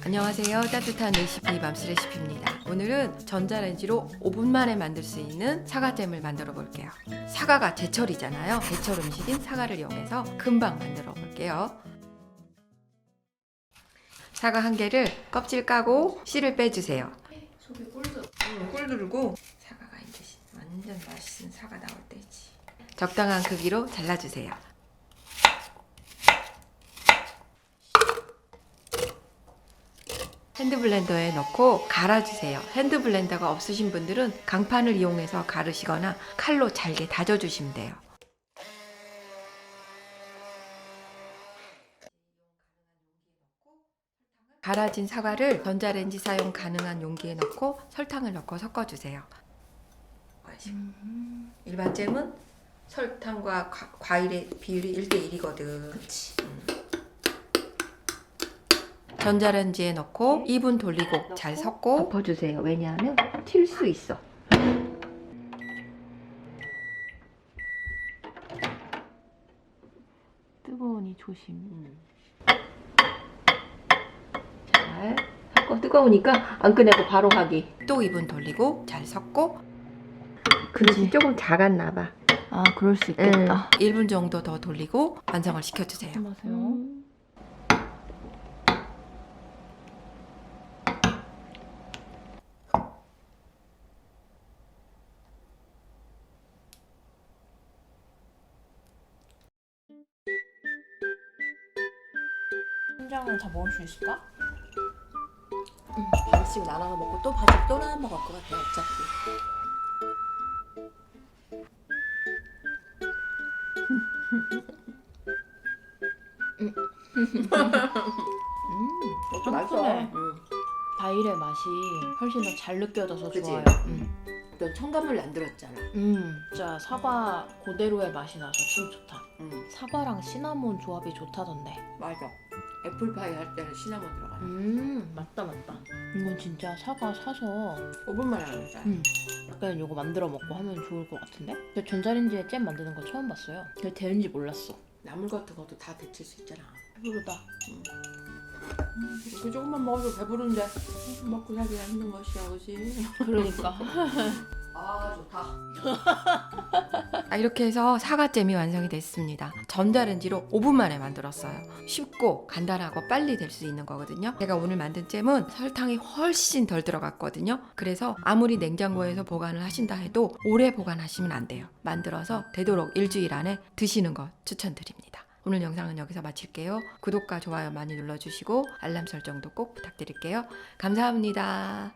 안녕하세요. 따뜻한 레시피 맘스 레시피입니다. 오늘은 전자레인지로 5분 만에 만들 수 있는 사과잼을 만들어 볼게요. 사과가 제철이잖아요. 제철 음식인 사과를 이용해서 금방 만들어 볼게요. 사과 한 개를 껍질 까고 씨를 빼주세요. 속에 꿀도 꿀 두르고 사과가 이제 완전 맛있는 사과 나올 때지. 적당한 크기로 잘라주세요. 핸드블렌더에 넣고 갈아주세요. 핸드블렌더가 없으신 분들은 강판을 이용해서 갈으시거나 칼로 잘게 다져주시면 돼요. 갈아진 사과를 전자레인지 사용 가능한 용기에 넣고 설탕을 넣고 섞어주세요. 일반 잼은 설탕과 과일의 비율이 1대1이거든. 그치. 전자레인지에 넣고 2분 돌리고 잘 섞고 덮어주세요. 왜냐하면 튈 수 있어. 뜨거우니 조심. 잘 섞고 뜨거우니까 안 꺼내고 바로 하기. 또 2분 돌리고 잘 섞고. 그릇이 조금 작았나 봐. 아, 그럴 수 있겠다. 1분 정도 더 돌리고 완성을 시켜주세요. 조심하세요. 한 장을 다 먹을 수 있을까? 반씩 나눠서 먹고 또 반씩 또 나눠 먹을 것 같아 어차피. 그것도 맛있어. 상큼해. 과일의 맛이 훨씬 더 잘 느껴져서 그치? 좋아요. 넌 첨가물 안 들었잖아. 진짜 사과 그대로의 맛이 나서 참 좋다. 응, 사과랑 시나몬 조합이 좋다던데. 맞아. 애플파이 할 때는 시나몬 들어가. 맞다. 이건 진짜 사과 사서 5분 만에 하는 거야. 약간 이거 만들어 먹고 하면 좋을 것 같은데? 근데 전자레인지에 잼 만드는 거 처음 봤어요. 그게 되는지 몰랐어. 나물 같은 것도 다 데칠 수 있잖아. 배부르다. 그 조금만 먹어도 배부른데 먹고 살기가 힘든 것이야, 그지? 그러니까. 아, 좋다. 이렇게 해서 사과잼이 완성이 됐습니다. 전자레인지로 5분 만에 만들었어요. 쉽고 간단하고 빨리 될 수 있는 거거든요. 제가 오늘 만든 잼은 설탕이 훨씬 덜 들어갔거든요. 그래서 아무리 냉장고에서 보관을 하신다 해도 오래 보관하시면 안 돼요. 만들어서 되도록 일주일 안에 드시는 거 추천드립니다. 오늘 영상은 여기서 마칠게요. 구독과 좋아요 많이 눌러주시고 알람 설정도 꼭 부탁드릴게요. 감사합니다.